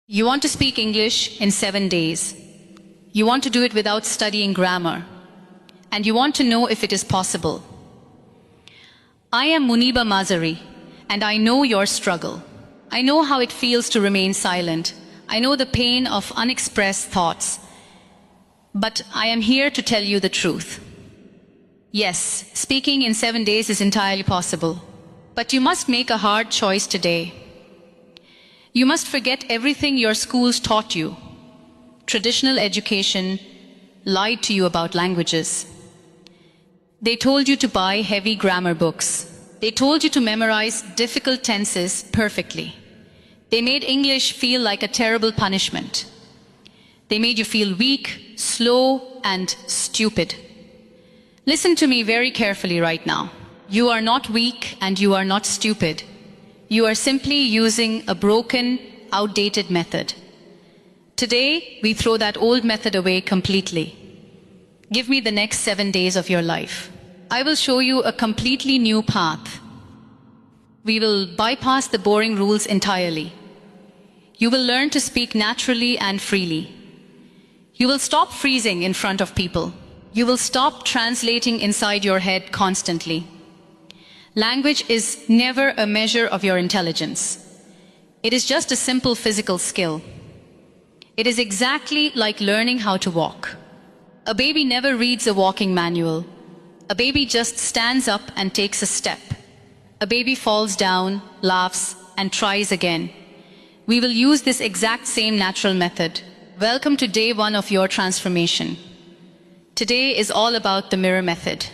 You want to speak English in 7 days. You want to do it without studying grammar. And you want to know if it is possible. I am Muniba Mazari, and I know your struggle. I know how it feels to remain silent. I know the pain of unexpressed thoughts. But I am here to tell you the truth. Yes, speaking in 7 days is entirely possible. But you must make a hard choice today. You must forget everything your schools taught you. Traditional education lied to you about languages. They told you to buy heavy grammar books. They told you to memorize difficult tenses perfectly. They made English feel like a terrible punishment. They made you feel weak, slow, and stupid. Listen to me very carefully right now. You are not weak and you are not stupid. You are simply using a broken, outdated method. Today, we throw that old method away completely. Give me the next 7 days of your life. I will show you a completely new path. We will bypass the boring rules entirely. You will learn to speak naturally and freely. You will stop freezing in front of people. You will stop translating inside your head constantly. Language is never a measure of your intelligence. It is just a simple physical skill. It is exactly like learning how to walk. A baby never reads a walking manual. A baby just stands up and takes a step. A baby falls down, laughs, and tries again. We will use this exact same natural method. Welcome to day 1 of your transformation. Today is all about the mirror method.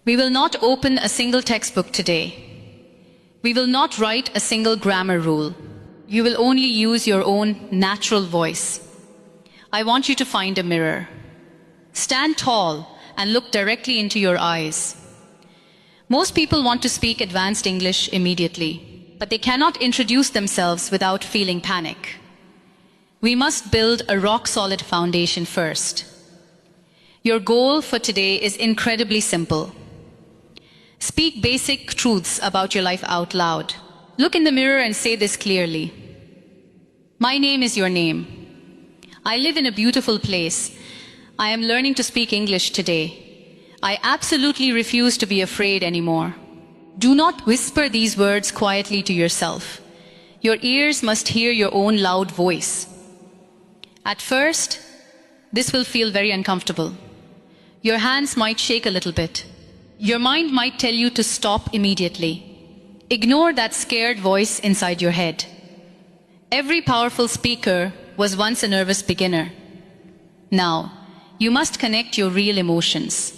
We will not open a single textbook today. We will not write a single grammar rule. You will only use your own natural voice. I want you to find a mirror. Stand tall and look directly into your eyes. Most people want to speak advanced English immediately, but they cannot introduce themselves without feeling panic. We must build a rock-solid foundation first. Your goal for today is incredibly simple. Speak basic truths about your life out loud. Look in the mirror and say this clearly. My name is your name. I live in a beautiful place. I am learning to speak English today. I absolutely refuse to be afraid anymore. Do not whisper these words quietly to yourself. Your ears must hear your own loud voice. At first, this will feel very uncomfortable. Your hands might shake a little bit. Your mind might tell you to stop immediately. Ignore that scared voice inside your head. Every powerful speaker was once a nervous beginner. Now, you must connect your real emotions.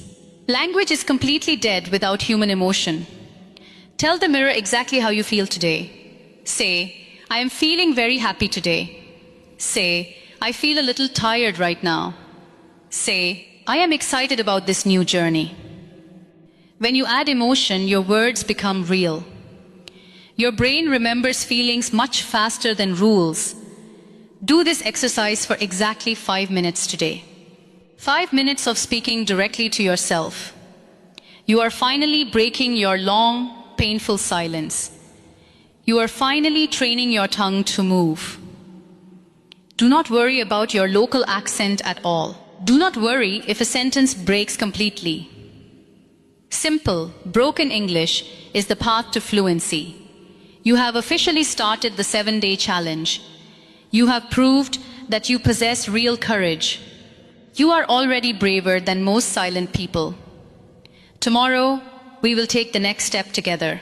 Language is completely dead without human emotion. Tell the mirror exactly how you feel today. Say, I am feeling very happy today. Say, I feel a little tired right now. Say, I am excited about this new journey. When you add emotion, your words become real. Your brain remembers feelings much faster than rules. Do this exercise for exactly 5 minutes today. 5 minutes of speaking directly to yourself. You are finally breaking your long, painful silence. You are finally training your tongue to move. Do not worry about your local accent at all. Do not worry if a sentence breaks completely. Simple, broken English is the path to fluency. You have officially started the 7-day challenge. You have proved that you possess real courage. You are already braver than most silent people. Tomorrow, we will take the next step together.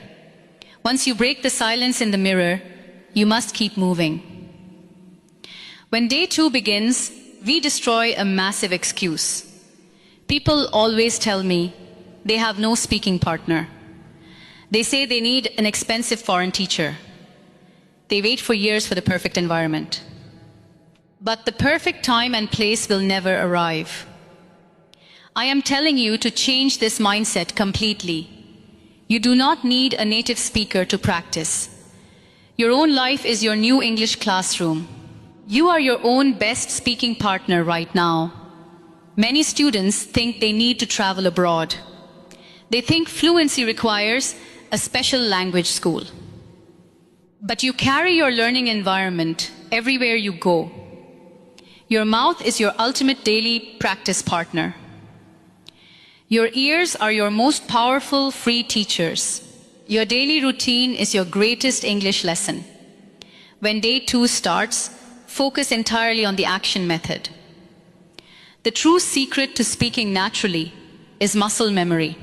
Once you break the silence in the mirror, you must keep moving. When day 2 begins, we destroy a massive excuse. People always tell me they have no speaking partner. They say they need an expensive foreign teacher. They wait for years for the perfect environment. But the perfect time and place will never arrive. I am telling you to change this mindset completely. You do not need a native speaker to practice. Your own life is your new English classroom. You are your own best speaking partner right now. Many students think they need to travel abroad. They think fluency requires a special language school. But you carry your learning environment everywhere you go. Your mouth is your ultimate daily practice partner. Your ears are your most powerful free teachers. Your daily routine is your greatest English lesson. When day 2 starts, focus entirely on the action method. The true secret to speaking naturally is muscle memory.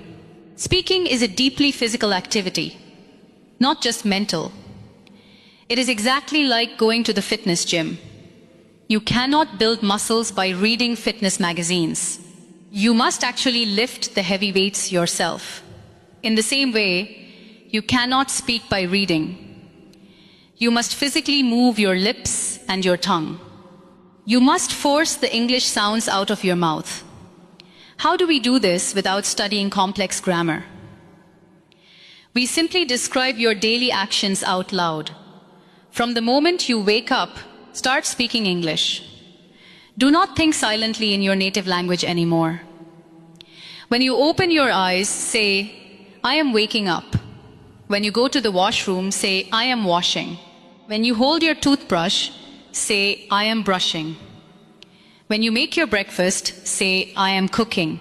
Speaking is a deeply physical activity, not just mental. It is exactly like going to the fitness gym. You cannot build muscles by reading fitness magazines. You must actually lift the heavy weights yourself. In the same way, you cannot speak by reading. You must physically move your lips and your tongue. You must force the English sounds out of your mouth. How do we do this without studying complex grammar? We simply describe your daily actions out loud. From the moment you wake up, start speaking English. Do not think silently in your native language anymore. When you open your eyes, say, "I am waking up." When you go to the washroom, say, "I am washing." When you hold your toothbrush, say, "I am brushing." When you make your breakfast, say, "I am cooking."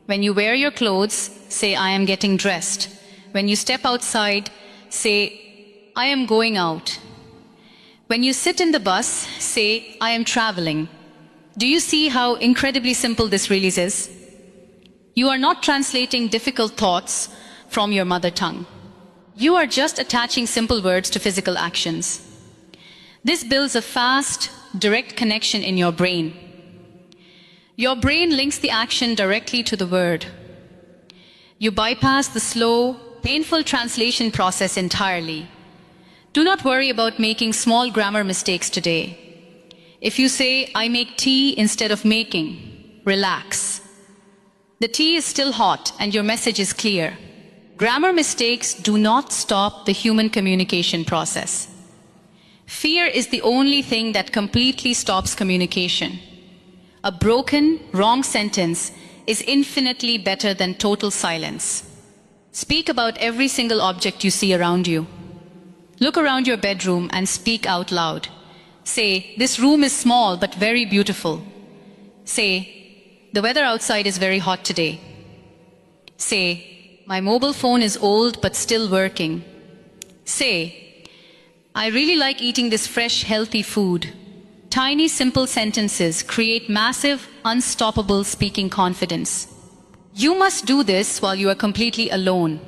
When you wear your clothes, say, "I am getting dressed." When you step outside, say, "I am going out." When you sit in the bus, say, "I am traveling." Do you see how incredibly simple this really is? You are not translating difficult thoughts from your mother tongue. You are just attaching simple words to physical actions. This builds a fast, direct connection in your brain. Your brain links the action directly to the word. You bypass the slow, painful translation process entirely. Do not worry about making small grammar mistakes today. If you say, "I make tea" instead of "making," relax. The tea is still hot and your message is clear. Grammar mistakes do not stop the human communication process. Fear is the only thing that completely stops communication. A broken, wrong sentence is infinitely better than total silence. Speak about every single object you see around you. Look around your bedroom and speak out loud. Say, "This room is small but very beautiful." Say, "The weather outside is very hot today." Say, "My mobile phone is old but still working." Say, "I really like eating this fresh, healthy food." Tiny, simple sentences create massive, unstoppable speaking confidence. You must do this while you are completely alone.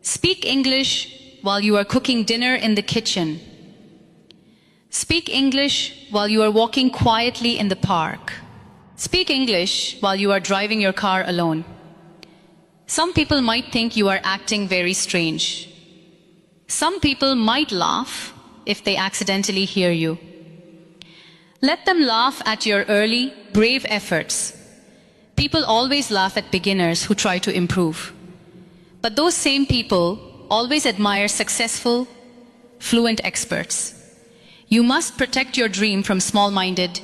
Speak English while you are cooking dinner in the kitchen. Speak English while you are walking quietly in the park. Speak English while you are driving your car alone. Some people might think you are acting very strange. Some people might laugh if they accidentally hear you. Let them laugh at your early, brave efforts. People always laugh at beginners who try to improve. But those same people always admire successful, fluent experts. You must protect your dream from small-minded,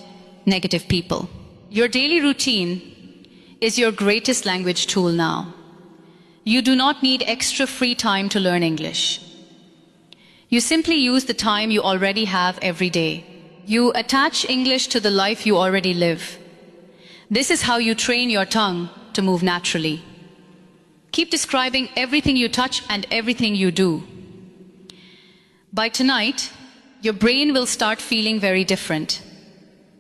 negative people. Your daily routine is your greatest language tool now. You do not need extra free time to learn English. You simply use the time you already have every day. You attach English to the life you already live. This is how you train your tongue to move naturally. Keep describing everything you touch and everything you do. By tonight, your brain will start feeling very different.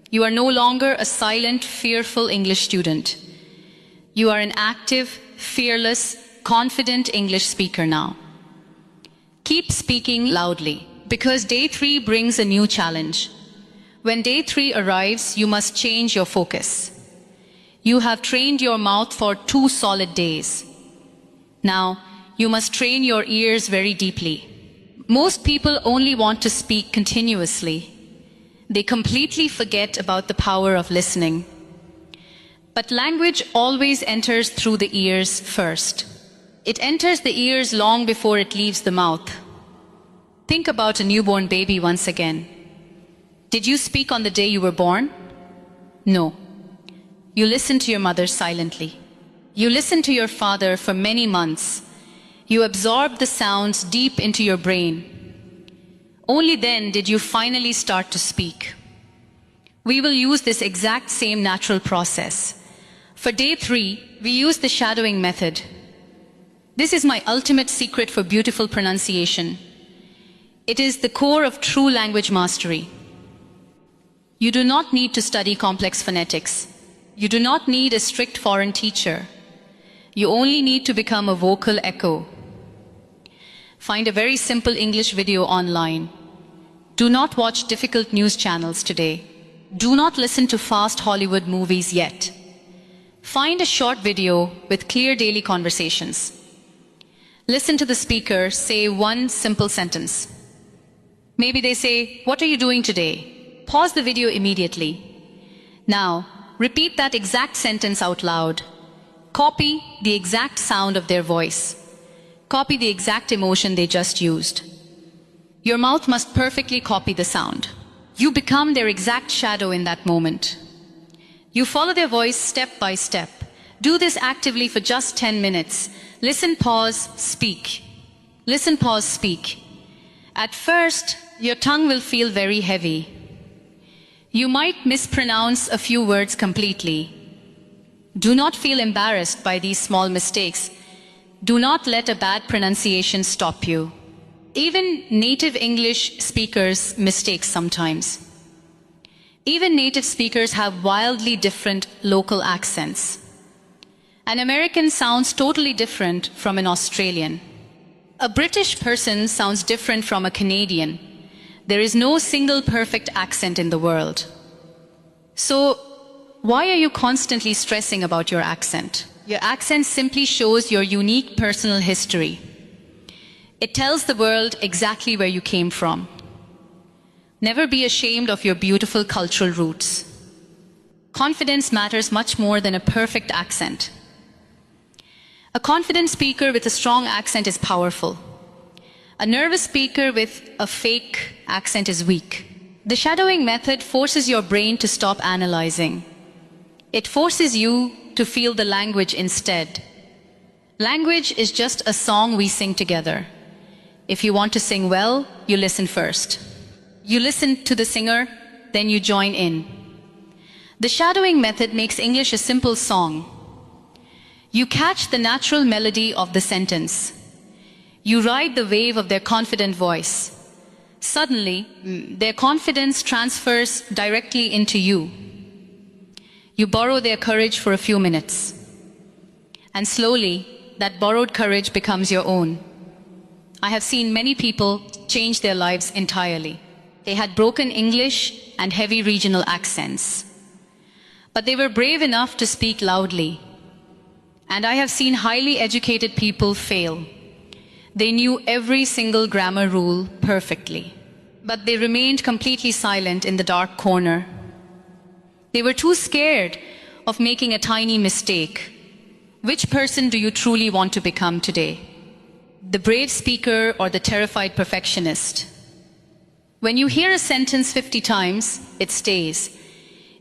You are no longer a silent, fearful English student. You are an active, fearless, confident English speaker now. Keep speaking loudly, because day 3 brings a new challenge. When day 3 arrives, you must change your focus. You have trained your mouth for 2 solid days. Now, you must train your ears very deeply. Most people only want to speak continuously. They completely forget about the power of listening. But language always enters through the ears first. It enters the ears long before it leaves the mouth. Think about a newborn baby once again. Did you speak on the day you were born? No. You listened to your mother silently. You listened to your father for many months. You absorbed the sounds deep into your brain. Only then did you finally start to speak. We will use this exact same natural process. For day 3, we use the shadowing method. This is my ultimate secret for beautiful pronunciation. It is the core of true language mastery. You do not need to study complex phonetics. You do not need a strict foreign teacher. You only need to become a vocal echo. Find a very simple English video online. Do not watch difficult news channels today. Do not listen to fast Hollywood movies yet. Find a short video with clear daily conversations. Listen to the speaker say one simple sentence. Maybe they say, "What are you doing today?" Pause the video immediately. Now, repeat that exact sentence out loud. Copy the exact sound of their voice. Copy the exact emotion they just used. Your mouth must perfectly copy the sound. You become their exact shadow in that moment. You follow their voice step by step. Do this actively for just 10 minutes. Listen, pause, speak. Listen, pause, speak. At first, your tongue will feel very heavy. You might mispronounce a few words completely. Do not feel embarrassed by these small mistakes. Do not let a bad pronunciation stop you. Even native English speakers mistake sometimes. Even native speakers have wildly different local accents. An American sounds totally different from an Australian. A British person sounds different from a Canadian. There is no single perfect accent in the world. So, why are you constantly stressing about your accent? Your accent simply shows your unique personal history. It tells the world exactly where you came from. Never be ashamed of your beautiful cultural roots. Confidence matters much more than a perfect accent. A confident speaker with a strong accent is powerful. A nervous speaker with a fake accent is weak. The shadowing method forces your brain to stop analyzing. It forces you to feel the language instead. Language is just a song we sing together. If you want to sing well, you listen first. You listen to the singer, then you join in. The shadowing method makes English a simple song. You catch the natural melody of the sentence. You ride the wave of their confident voice. Suddenly, their confidence transfers directly into you. You borrow their courage for a few minutes. And slowly, that borrowed courage becomes your own. I have seen many people change their lives entirely. They had broken English and heavy regional accents. But they were brave enough to speak loudly. And I have seen highly educated people fail. They knew every single grammar rule perfectly. But they remained completely silent in the dark corner. They were too scared of making a tiny mistake. Which person do you truly want to become today? The brave speaker or the terrified perfectionist? When you hear a sentence 50 times, it stays.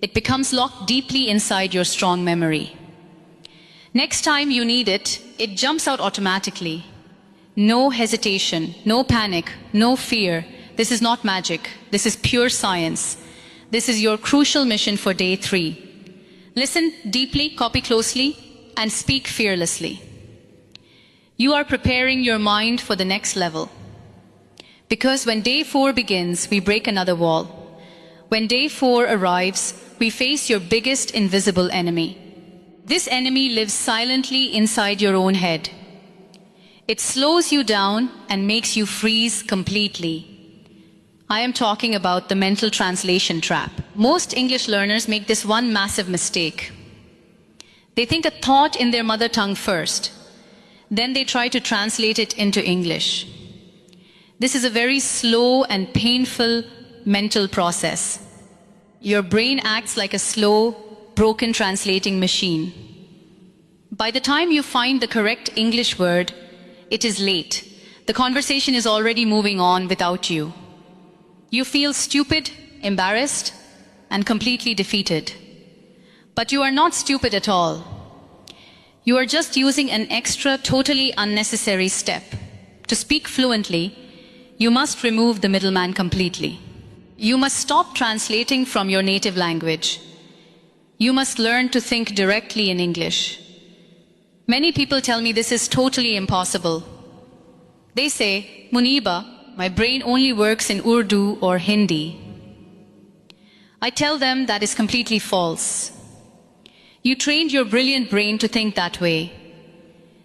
It becomes locked deeply inside your strong memory. Next time you need it, it jumps out automatically. No hesitation, no panic, no fear. This is not magic. This is pure science. This is your crucial mission for day 3. Listen deeply, copy closely, and speak fearlessly. You are preparing your mind for the next level. Because when day 4 begins, we break another wall. When day 4 arrives, we face your biggest invisible enemy. This enemy lives silently inside your own head. It slows you down and makes you freeze completely. I am talking about the mental translation trap. Most English learners make this one massive mistake. They think a thought in their mother tongue first. Then they try to translate it into English. This is a very slow and painful mental process. Your brain acts like a slow, broken translating machine. By the time you find the correct English word, it is late. The conversation is already moving on without you. You feel stupid, embarrassed, and completely defeated. But you are not stupid at all. You are just using an extra, totally unnecessary step. To speak fluently, You must remove the middleman completely. You must stop translating from your native language. You must learn to think directly in English. Many people tell me this is totally impossible. They say, Muniba, my brain only works in Urdu or Hindi. I tell them that is completely false. You trained your brilliant brain to think that way,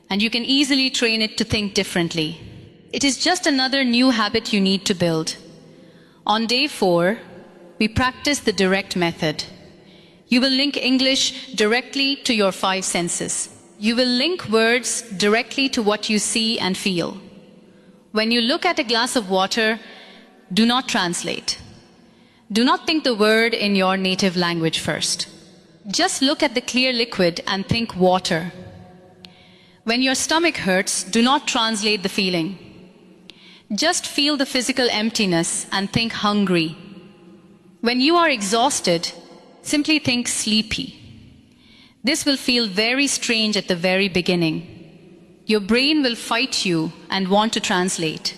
and you can easily train it to think differently. It is just another new habit you need to build. On day 4, we practice the direct method. You will link English directly to your 5 senses. You will link words directly to what you see and feel. When you look at a glass of water, do not translate. Do not think the word in your native language first. Just look at the clear liquid and think water. When your stomach hurts, do not translate the feeling. Just feel the physical emptiness and think hungry. When you are exhausted, simply think sleepy. This will feel very strange at the very beginning. Your brain will fight you and want to translate.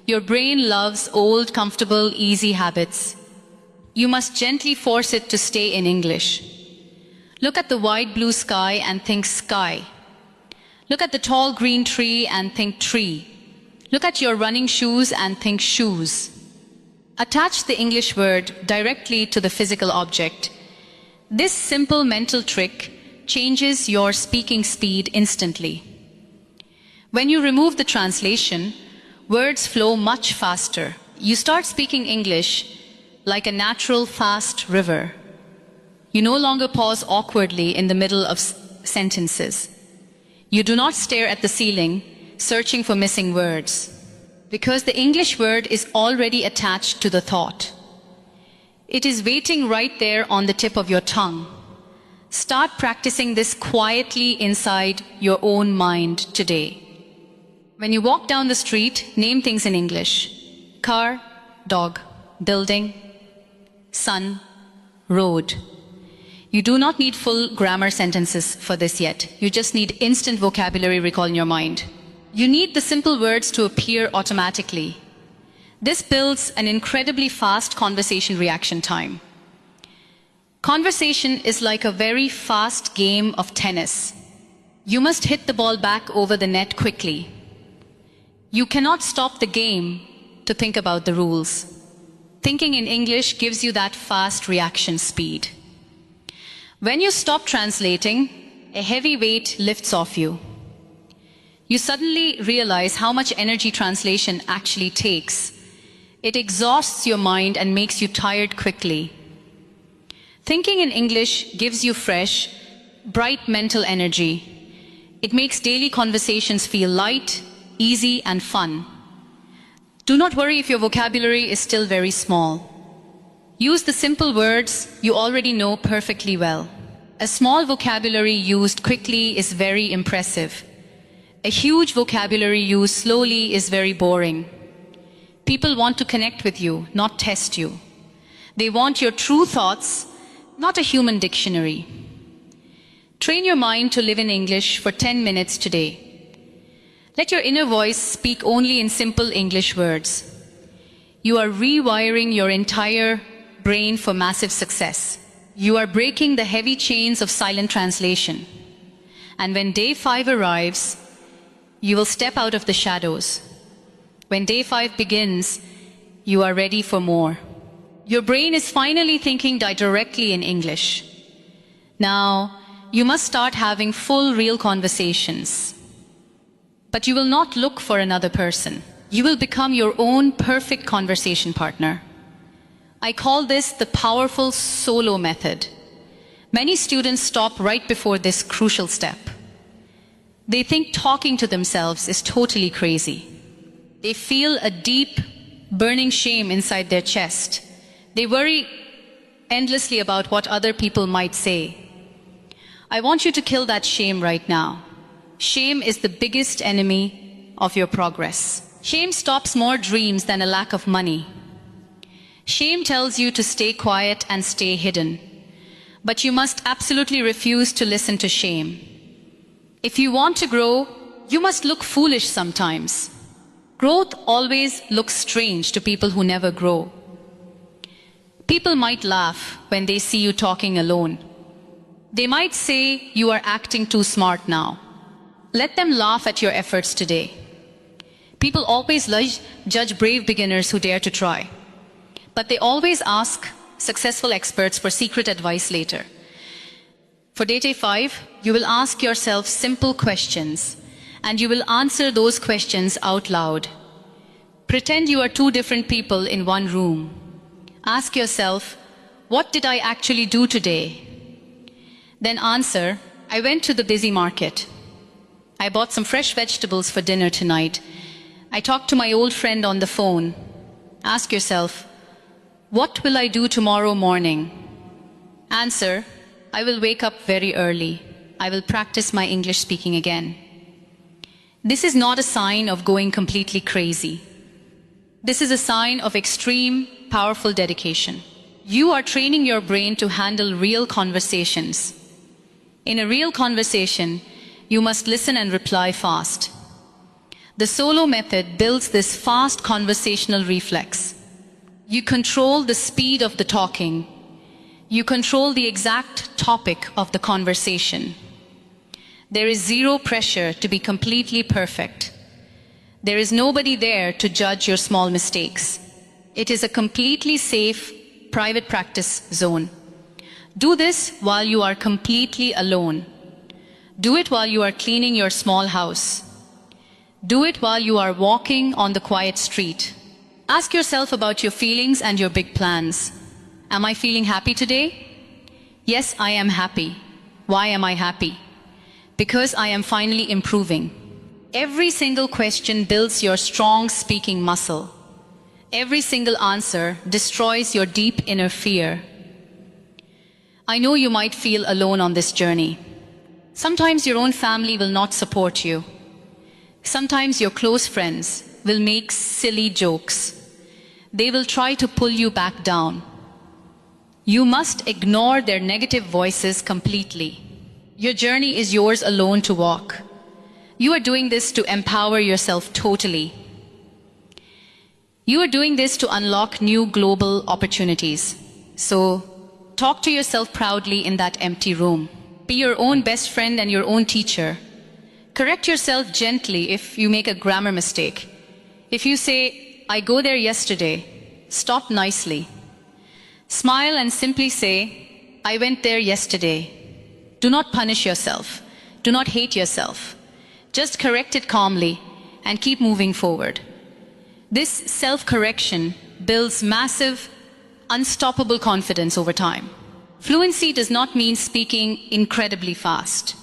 Your brain loves old, comfortable, easy habits. You must gently force it to stay in English. Look at the wide blue sky and think sky. Look at the tall green tree and think tree. Look at your running shoes and think shoes. Attach the English word directly to the physical object. This simple mental trick changes your speaking speed instantly. When you remove the translation, words flow much faster. You start speaking English like a natural, fast river. You no longer pause awkwardly in the middle of sentences. You do not stare at the ceiling, searching for missing words, because the English word is already attached to the thought. It is waiting right there on the tip of your tongue. Start practicing this quietly inside your own mind today. When you walk down the street, name things in English. Car, dog, building, sun, road. You do not need full grammar sentences for this yet. You just need instant vocabulary recall in your mind. You need the simple words to appear automatically. This builds an incredibly fast conversation reaction time. Conversation is like a very fast game of tennis. You must hit the ball back over the net quickly. You cannot stop the game to think about the rules. Thinking in English gives you that fast reaction speed. When you stop translating, a heavy weight lifts off you. You suddenly realize how much energy translation actually takes. It exhausts your mind and makes you tired quickly. Thinking in English gives you fresh, bright mental energy. It makes daily conversations feel light, easy, and fun. Do not worry if your vocabulary is still very small. Use the simple words you already know perfectly well. A small vocabulary used quickly is very impressive. A huge vocabulary used slowly is very boring. People want to connect with you, not test you. They want your true thoughts, not a human dictionary. Train your mind to live in English for 10 minutes today. Let your inner voice speak only in simple English words. You are rewiring your entire brain for massive success. You are breaking the heavy chains of silent translation. And when day 5 arrives, you will step out of the shadows. When day 5 begins, you are ready for more. Your brain is finally thinking directly in English. Now, you must start having full, real conversations. But you will not look for another person. You will become your own perfect conversation partner. I call this the powerful solo method. Many students stop right before this crucial step. They think talking to themselves is totally crazy. They feel a deep, burning shame inside their chest. They worry endlessly about what other people might say. I want you to kill that shame right now. Shame is the biggest enemy of your progress. Shame stops more dreams than a lack of money. Shame tells you to stay quiet and stay hidden. But you must absolutely refuse to listen to shame. If you want to grow, you must look foolish sometimes. Growth always looks strange to people who never grow. People might laugh when they see you talking alone. They might say you are acting too smart now. Let them laugh at your efforts today. People always judge brave beginners who dare to try. But they always ask successful experts for secret advice later. For day 5, you will ask yourself simple questions, and you will answer those questions out loud. Pretend you are two different people in one room. Ask yourself, what did I actually do today? Then answer, I went to the busy market. I bought some fresh vegetables for dinner tonight. I talked to my old friend on the phone. Ask yourself, what will I do tomorrow morning? Answer, I will wake up very early. I will practice my English speaking again. This is not a sign of going completely crazy. This is a sign of extreme, powerful dedication. You are training your brain to handle real conversations. In a real conversation, you must listen and reply fast. The solo method builds this fast conversational reflex. You control the speed of the talking. You control the exact topic of the conversation. There is zero pressure to be completely perfect. There is nobody there to judge your small mistakes. It is a completely safe, private practice zone. Do this while you are completely alone. Do it while you are cleaning your small house. Do it while you are walking on the quiet street. Ask yourself about your feelings and your big plans. Am I feeling happy today? Yes, I am happy. Why am I happy? Because I am finally improving. Every single question builds your strong speaking muscle. Every single answer destroys your deep inner fear. I know you might feel alone on this journey. Sometimes your own family will not support you. Sometimes your close friends will make silly jokes. They will try to pull you back down. You must ignore their negative voices completely. Your journey is yours alone to walk. You are doing this to empower yourself totally. You are doing this to unlock new global opportunities. So, talk to yourself proudly in that empty room. Be your own best friend and your own teacher. Correct yourself gently if you make a grammar mistake. If you say, I go there yesterday, stop nicely. Smile and simply say, I went there yesterday. Do not punish yourself. Do not hate yourself. Just correct it calmly and keep moving forward. This self-correction builds massive, unstoppable confidence over time. Fluency does not mean speaking incredibly fast.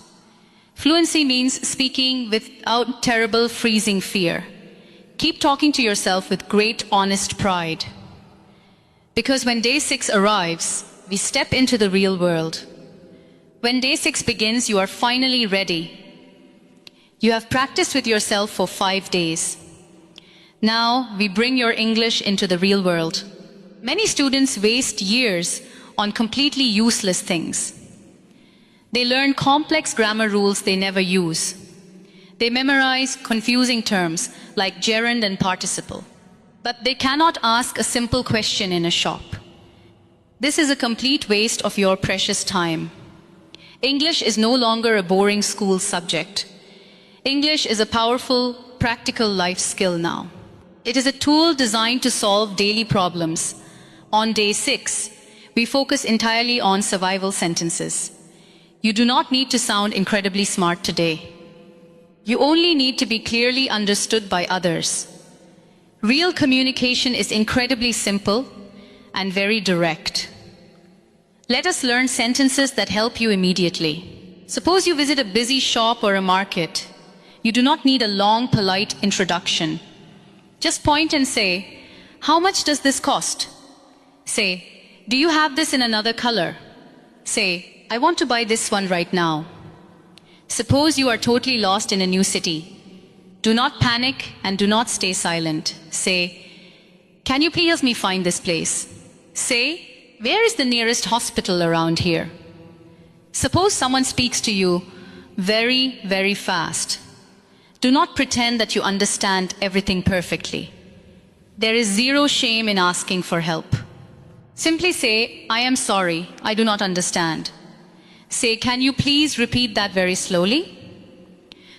Fluency means speaking without terrible, freezing fear. Keep talking to yourself with great, honest pride. Because when day 6 arrives, we step into the real world. When day 6 begins, you are finally ready. You have practiced with yourself for 5 days. Now, we bring your English into the real world. Many students waste years on completely useless things. They learn complex grammar rules they never use. They memorize confusing terms like gerund and participle. But they cannot ask a simple question in a shop. This is a complete waste of your precious time. English is no longer a boring school subject. English is a powerful, practical life skill now. It is a tool designed to solve daily problems. On day 6, we focus entirely on survival sentences. You do not need to sound incredibly smart today. You only need to be clearly understood by others. Real communication is incredibly simple and very direct. Let us learn sentences that help you immediately. Suppose you visit a busy shop or a market. You do not need a long, polite introduction. Just point and say, how much does this cost? Say, do you have this in another color? Say, I want to buy this one right now. Suppose you are totally lost in a new city. Do not panic and do not stay silent. Say, can you please help me find this place? Say, where is the nearest hospital around here? Suppose someone speaks to you very, very fast. Do not pretend that you understand everything perfectly. There is zero shame in asking for help. Simply say, I am sorry, I do not understand. Say, can you please repeat that very slowly?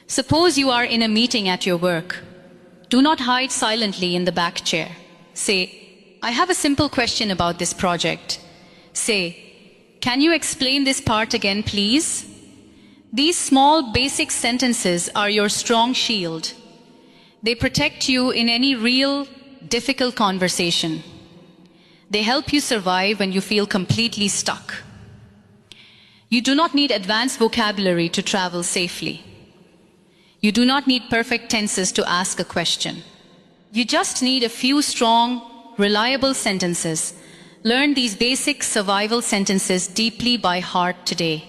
Suppose you are in a meeting at your work. Do not hide silently in the back chair. Say, I have a simple question about this project. Say, can you explain this part again, please? These small basic sentences are your strong shield. They protect you in any real, difficult conversation. They help you survive when you feel completely stuck. You do not need advanced vocabulary to travel safely. You do not need perfect tenses to ask a question. You just need a few strong, reliable sentences. Learn these basic survival sentences deeply by heart today.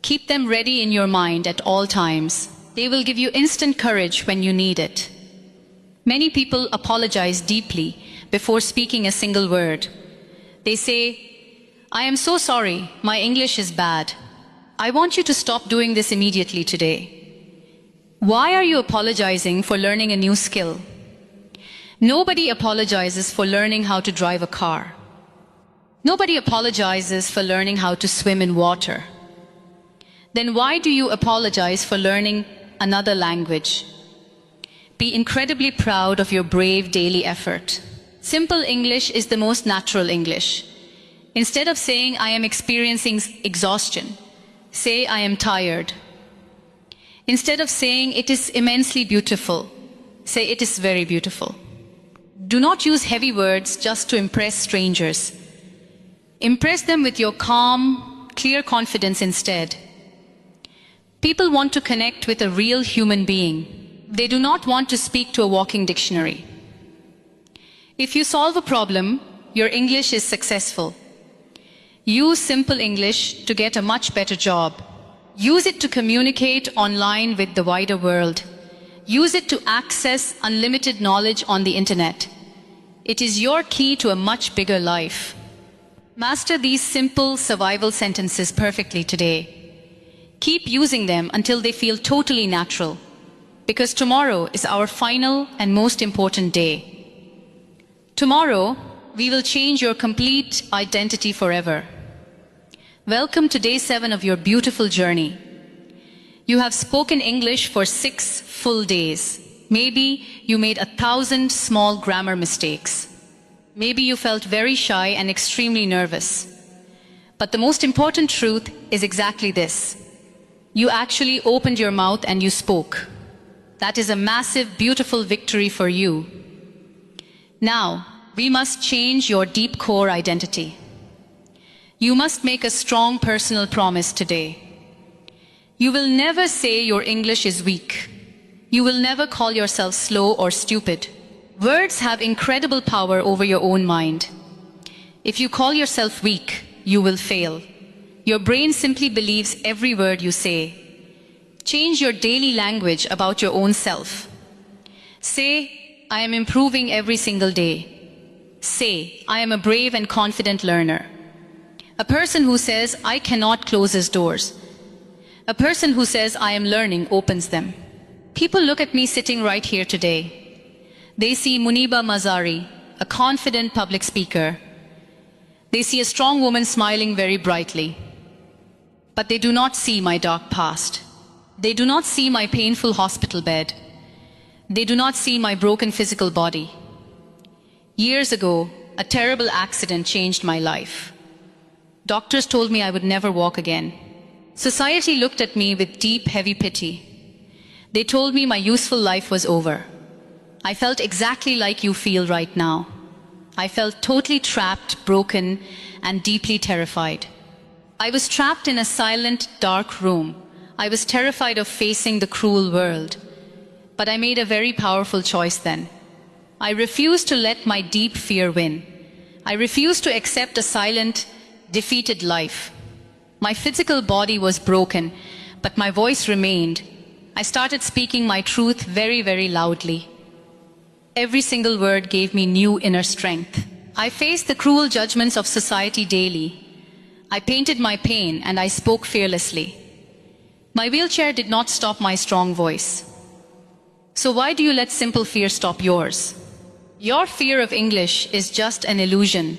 Keep them ready in your mind at all times. They will give you instant courage when you need it. Many people apologize deeply before speaking a single word. They say, I am so sorry, my English is bad. I want you to stop doing this immediately today. Why are you apologizing for learning a new skill? Nobody apologizes for learning how to drive a car. Nobody apologizes for learning how to swim in water. Then why do you apologize for learning another language? Be incredibly proud of your brave daily effort. Simple English is the most natural English. Instead of saying, I am experiencing exhaustion, say, I am tired. Instead of saying, it is immensely beautiful, say, it is very beautiful. Do not use heavy words just to impress strangers. Impress them with your calm, clear confidence instead. People want to connect with a real human being. They do not want to speak to a walking dictionary. If you solve a problem, your English is successful. Use simple English to get a much better job. Use it to communicate online with the wider world. Use it to access unlimited knowledge on the internet. It is your key to a much bigger life. Master these simple survival sentences perfectly today. Keep using them until they feel totally natural, because tomorrow is our final and most important day. Tomorrow, we will change your complete identity forever. Welcome to day 7 of your beautiful journey. You have spoken English for 6 full days. Maybe you made 1,000 small grammar mistakes. Maybe you felt very shy and extremely nervous. But the most important truth is exactly this. You actually opened your mouth and you spoke. That is a massive, beautiful victory for you. Now, we must change your deep core identity. You must make a strong personal promise today. You will never say your English is weak. You will never call yourself slow or stupid. Words have incredible power over your own mind. If you call yourself weak, you will fail. Your brain simply believes every word you say. Change your daily language about your own self. Say, I am improving every single day. Say, I am a brave and confident learner. A person who says, I cannot close his doors. A person who says, I am learning, opens them. People look at me sitting right here today. They see Muniba Mazari, a confident public speaker. They see a strong woman smiling very brightly. But they do not see my dark past. They do not see my painful hospital bed. They do not see my broken physical body. Years ago, a terrible accident changed my life. Doctors told me I would never walk again. Society looked at me with deep, heavy pity. They told me my useful life was over. I felt exactly like you feel right now. I felt totally trapped, broken, and deeply terrified. I was trapped in a silent, dark room. I was terrified of facing the cruel world. But I made a very powerful choice then. I refused to let my deep fear win. I refused to accept a silent, defeated life. My physical body was broken, but my voice remained. I started speaking my truth very, very loudly. Every single word gave me new inner strength. I faced the cruel judgments of society daily. I painted my pain and I spoke fearlessly. My wheelchair did not stop my strong voice. So why do you let simple fear stop yours? Your fear of English is just an illusion.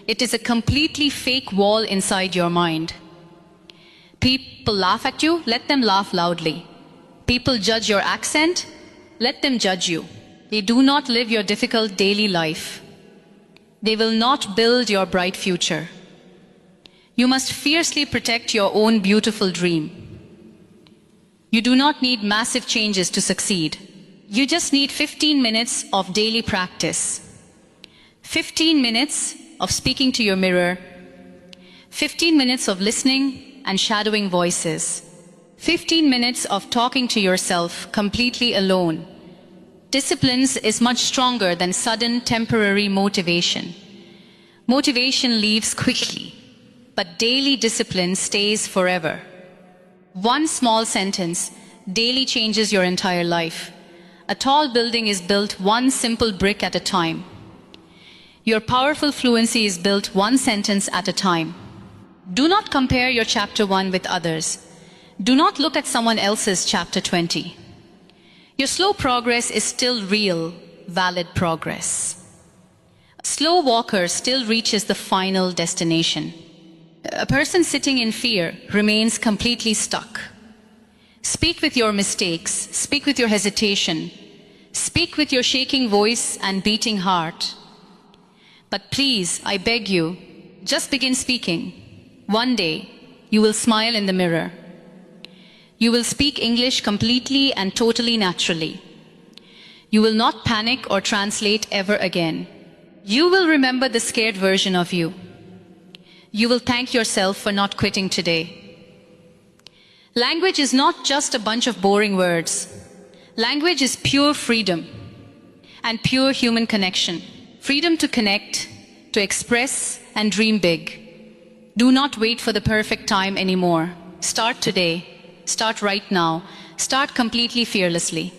It is a completely fake wall inside your mind. People laugh at you, let them laugh loudly. People judge your accent, let them judge you. They do not live your difficult daily life. They will not build your bright future. You must fiercely protect your own beautiful dream. You do not need massive changes to succeed. You just need 15 minutes of daily practice. 15 minutes of speaking to your mirror. 15 minutes of listening and shadowing voices. 15 minutes of talking to yourself completely alone. Disciplines is much stronger than sudden temporary motivation. Motivation leaves quickly, but daily discipline stays forever. One small sentence daily changes your entire life. A tall building is built one simple brick at a time. Your powerful fluency is built one sentence at a time. Do not compare your chapter 1 with others. Do not look at someone else's chapter 20. Your slow progress is still real, valid progress. A slow walker still reaches the final destination. A person sitting in fear remains completely stuck. Speak with your mistakes, speak with your hesitation, speak with your shaking voice and beating heart. But please, I beg you, just begin speaking. One day, you will smile in the mirror. You will speak English completely and totally naturally. You will not panic or translate ever again. You will remember the scared version of you. You will thank yourself for not quitting today. Language is not just a bunch of boring words. Language is pure freedom and pure human connection. Freedom to connect, to express, and dream big. Do not wait for the perfect time anymore. Start today. Start right now. Start completely fearlessly.